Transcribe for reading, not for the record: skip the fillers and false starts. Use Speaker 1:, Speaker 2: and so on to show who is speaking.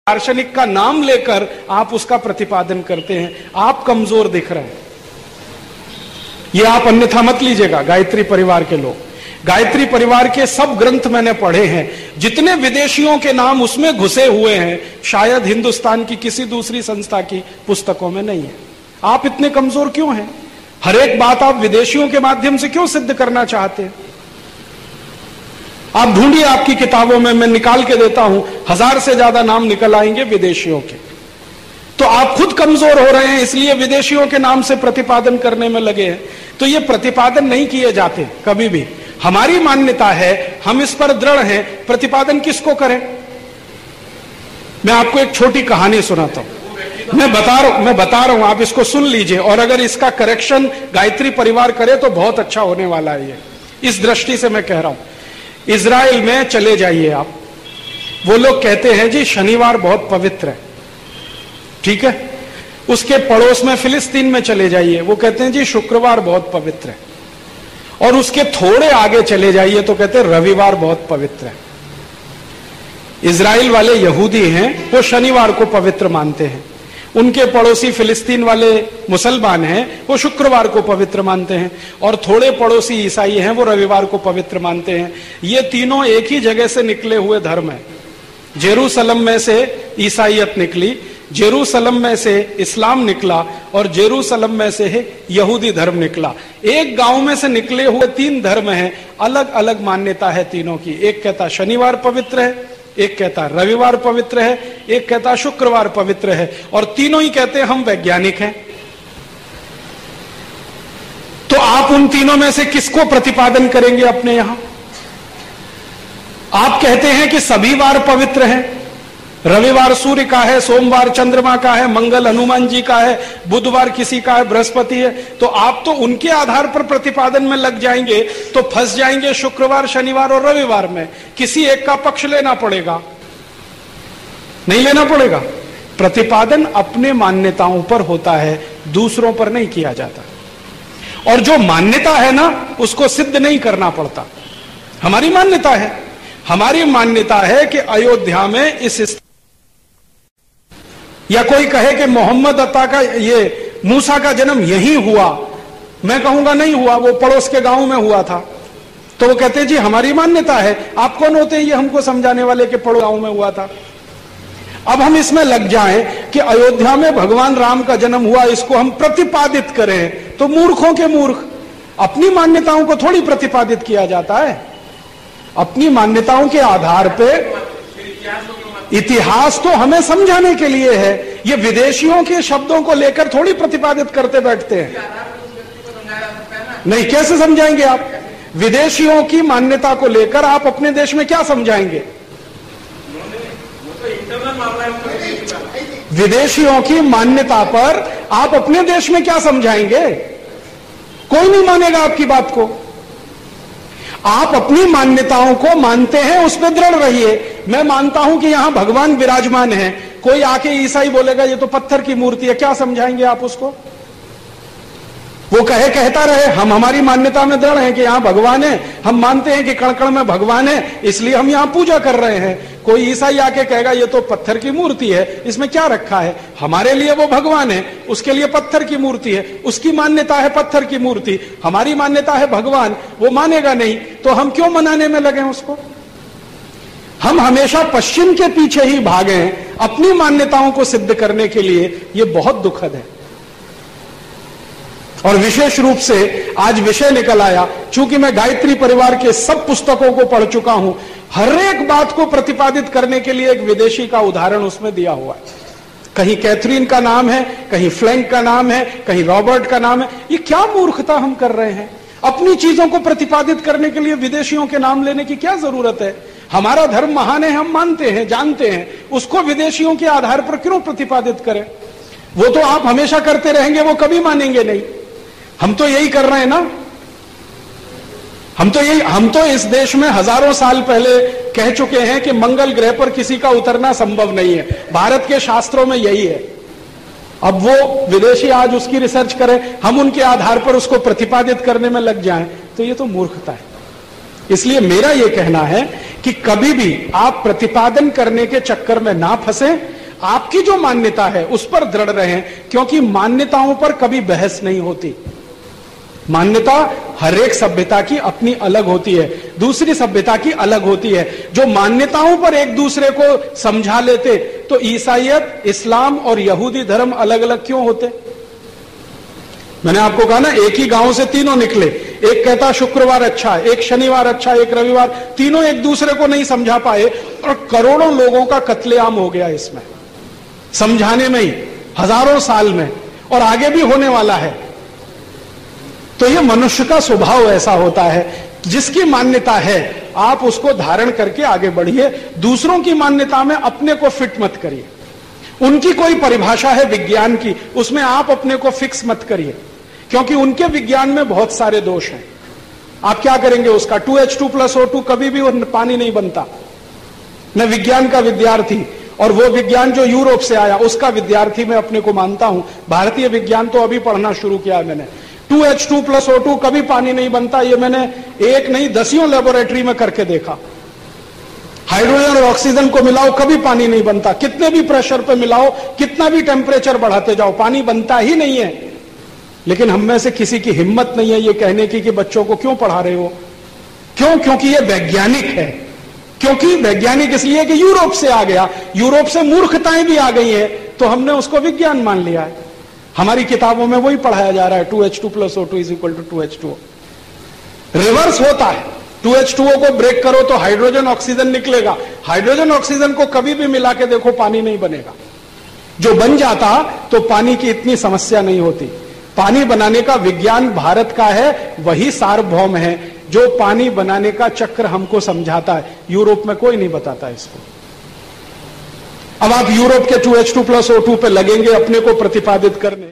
Speaker 1: दार्शनिक का नाम लेकर आप उसका प्रतिपादन करते हैं, आप कमजोर दिख रहे हैं। ये आप अन्यथा मत लीजिएगा। गायत्री परिवार के लोग, गायत्री परिवार के सब ग्रंथ मैंने पढ़े हैं, जितने विदेशियों के नाम उसमें घुसे हुए हैं शायद हिंदुस्तान की किसी दूसरी संस्था की पुस्तकों में नहीं है। आप इतने कमजोर क्यों हैं? हर एक बात आप विदेशियों के माध्यम से क्यों सिद्ध करना चाहते हैं? आप ढूंढिए आपकी किताबों में, मैं निकाल के देता हूं, 1000 से ज्यादा नाम निकल आएंगे विदेशियों के। तो आप खुद कमजोर हो रहे हैं, इसलिए विदेशियों के नाम से प्रतिपादन करने में लगे हैं। तो ये प्रतिपादन नहीं किए जाते कभी भी। हमारी मान्यता है, हम इस पर दृढ़ हैं, प्रतिपादन किसको करें? मैं आपको एक छोटी कहानी सुनाता हूं, मैं बता रहा हूं, आप इसको सुन लीजिए, और अगर इसका करेक्शन गायत्री परिवार करे तो बहुत अच्छा होने वाला है। ये इस दृष्टि से मैं कह रहा हूं। इजराइल में चले जाइए आप, वो लोग कहते हैं जी शनिवार बहुत पवित्र है, ठीक है। उसके पड़ोस में फिलिस्तीन में चले जाइए, वो कहते हैं जी शुक्रवार बहुत पवित्र है। और उसके थोड़े आगे चले जाइए तो कहते हैं रविवार बहुत पवित्र है। इजराइल वाले यहूदी हैं, वो शनिवार को पवित्र मानते हैं। उनके पड़ोसी फिलिस्तीन वाले मुसलमान हैं, वो शुक्रवार को पवित्र मानते हैं। और थोड़े पड़ोसी ईसाई हैं, वो रविवार को पवित्र मानते हैं। ये तीनों एक ही जगह से निकले हुए धर्म है। जेरूसलम में से ईसाईयत निकली, जेरूसलम में से इस्लाम निकला, और जेरूसलम में से यहूदी धर्म निकला। एक गांव में से निकले हुए 3 धर्म हैं, अलग अलग मान्यता है तीनों की। एक कहता शनिवार पवित्र है, एक कहता रविवार पवित्र है, एक कहता शुक्रवार पवित्र है, और तीनों ही कहते हैं हम वैज्ञानिक हैं। तो आप उन तीनों में से किसको प्रतिपादन करेंगे अपने यहां? आप कहते हैं कि सभी वार पवित्र हैं, रविवार सूर्य का है, सोमवार चंद्रमा का है, मंगल हनुमान जी का है, बुधवार किसी का है, बृहस्पति है। तो आप तो उनके आधार पर प्रतिपादन में लग जाएंगे, तो फंस जाएंगे शुक्रवार, शनिवार और रविवार में। किसी एक का पक्ष लेना पड़ेगा, नहीं लेना पड़ेगा। प्रतिपादन अपने मान्यताओं पर होता है, दूसरों पर नहीं किया जाता। और जो मान्यता है ना, उसको सिद्ध नहीं करना पड़ता। हमारी मान्यता है, हमारी मान्यता है कि अयोध्या में इस, या कोई कहे कि मोहम्मद अता का, ये मूसा का जन्म यहीं हुआ, मैं कहूंगा नहीं हुआ, वो पड़ोस के गांव में हुआ था। तो वो कहते हैं जी हमारी मान्यता है। आप कौन होते हैं ये हमको समझाने वाले कि पड़ोस गांव में हुआ था? अब हम इसमें लग जाएं कि अयोध्या में भगवान राम का जन्म हुआ, इसको हम प्रतिपादित करें, तो मूर्खों के मूर्ख। अपनी मान्यताओं को थोड़ी प्रतिपादित किया जाता है। अपनी मान्यताओं के आधार पे इतिहास तो हमें समझाने के लिए है, ये विदेशियों के शब्दों को लेकर थोड़ी प्रतिपादित करते बैठते हैं। नहीं, कैसे समझाएंगे आप? विदेशियों की मान्यता को लेकर आप अपने देश में क्या समझाएंगे? विदेशियों की मान्यता पर आप अपने देश में क्या समझाएंगे? कोई नहीं मानेगा आपकी बात को। आप अपनी मान्यताओं को मानते हैं, उस पर दृढ़ रहिए। मैं मानता हूं कि यहां भगवान विराजमान है, कोई आके ईसाई बोलेगा ये तो पत्थर की मूर्ति है, क्या समझाएंगे आप उसको? वो कहता रहे हम हमारी मान्यता में दृढ़ हैं कि यहां भगवान है, हम मानते हैं कि कण कण में भगवान है, इसलिए हम यहां पूजा कर रहे हैं। कोई ईसाई आके कहेगा ये तो पत्थर की मूर्ति है, इसमें क्या रखा है? हमारे लिए वो भगवान है, उसके लिए पत्थर की मूर्ति है। उसकी मान्यता है पत्थर की मूर्ति, हमारी मान्यता है भगवान, वो मानेगा नहीं। तो हम क्यों मनाने में लगे उसको? हम हमेशा पश्चिम के पीछे ही भागे अपनी मान्यताओं को सिद्ध करने के लिए। ये बहुत दुखद है। और विशेष रूप से आज विषय निकल आया, चूंकि मैं गायत्री परिवार के सब पुस्तकों को पढ़ चुका हूं, हर एक बात को प्रतिपादित करने के लिए एक विदेशी का उदाहरण उसमें दिया हुआ है। कहीं कैथरीन का नाम है, कहीं फ्लैंक का नाम है, कहीं रॉबर्ट का नाम है। ये क्या मूर्खता हम कर रहे हैं? अपनी चीजों को प्रतिपादित करने के लिए विदेशियों के नाम लेने की क्या जरूरत है? हमारा धर्म महान है, हम मानते हैं, जानते हैं, उसको विदेशियों के आधार पर क्यों प्रतिपादित करें? वो तो आप हमेशा करते रहेंगे, वो कभी मानेंगे नहीं। हम तो यही कर रहे हैं ना। हम तो इस देश में हजारों साल पहले कह चुके हैं कि मंगल ग्रह पर किसी का उतरना संभव नहीं है। भारत के शास्त्रों में यही है। अब वो विदेशी आज उसकी रिसर्च करें, हम उनके आधार पर उसको प्रतिपादित करने में लग जाएं, तो ये तो मूर्खता है। इसलिए मेरा यह कहना है कि कभी भी आप प्रतिपादन करने के चक्कर में ना फंसें, आपकी जो मान्यता है उस पर दृढ़ रहें, क्योंकि मान्यताओं पर कभी बहस नहीं होती। मान्यता हर एक सभ्यता की अपनी अलग होती है, दूसरी सभ्यता की अलग होती है। जो मान्यताओं पर एक दूसरे को समझा लेते, तो ईसाईयत, इस्लाम और यहूदी धर्म अलग अलग क्यों होते? मैंने आपको कहा ना, एक ही गांव से तीनों निकले, एक कहता शुक्रवार अच्छा, एक शनिवार अच्छा, एक रविवार, तीनों एक दूसरे को नहीं समझा पाए और करोड़ों लोगों का कत्लेआम हो गया इसमें, समझाने में ही, हजारों साल में, और आगे भी होने वाला है। तो ये मनुष्य का स्वभाव ऐसा होता है, जिसकी मान्यता है आप उसको धारण करके आगे बढ़िए, दूसरों की मान्यता में अपने को फिट मत करिए। उनकी कोई परिभाषा है विज्ञान की, उसमें आप अपने को फिक्स मत करिए, क्योंकि उनके विज्ञान में बहुत सारे दोष हैं। आप क्या करेंगे उसका? 2H2+O2 कभी भी पानी नहीं बनता। मैं विज्ञान का विद्यार्थी, और वो विज्ञान जो यूरोप से आया उसका विद्यार्थी मैं अपने को मानता हूं। भारतीय विज्ञान तो अभी पढ़ना शुरू किया है मैंने। 2H2+O2 कभी पानी नहीं बनता, ये मैंने एक नहीं दसियों लेबोरेटरी में करके देखा। हाइड्रोजन और ऑक्सीजन को मिलाओ, कभी पानी नहीं बनता। कितने भी प्रेशर पे मिलाओ, कितना भी टेम्परेचर बढ़ाते जाओ, पानी बनता ही नहीं है। लेकिन हम में से किसी की हिम्मत नहीं है ये कहने की कि बच्चों को क्यों पढ़ा रहे हो। क्यों? क्योंकि ये वैज्ञानिक है। क्योंकि वैज्ञानिक इसलिए कि यूरोप से आ गया, यूरोप से मूर्खताएं भी आ गई है, तो हमने उसको विज्ञान मान लिया है। हमारी किताबों में वही पढ़ाया जा रहा है, 2H2+O2 = 2H2O। रिवर्स होता है, 2H2O को ब्रेक करो तो हाइड्रोजन ऑक्सीजन निकलेगा। हाइड्रोजन ऑक्सीजन को कभी भी मिला के देखो, पानी नहीं बनेगा। जो बन जाता तो पानी की इतनी समस्या नहीं होती। पानी बनाने का विज्ञान भारत का है, वही सार्वभौम है जो पानी बनाने का चक्र हमको समझाता है। यूरोप में कोई नहीं बताता इसको। अब आप यूरोप के 2H2+O2 पे लगेंगे अपने को प्रतिपादित करने।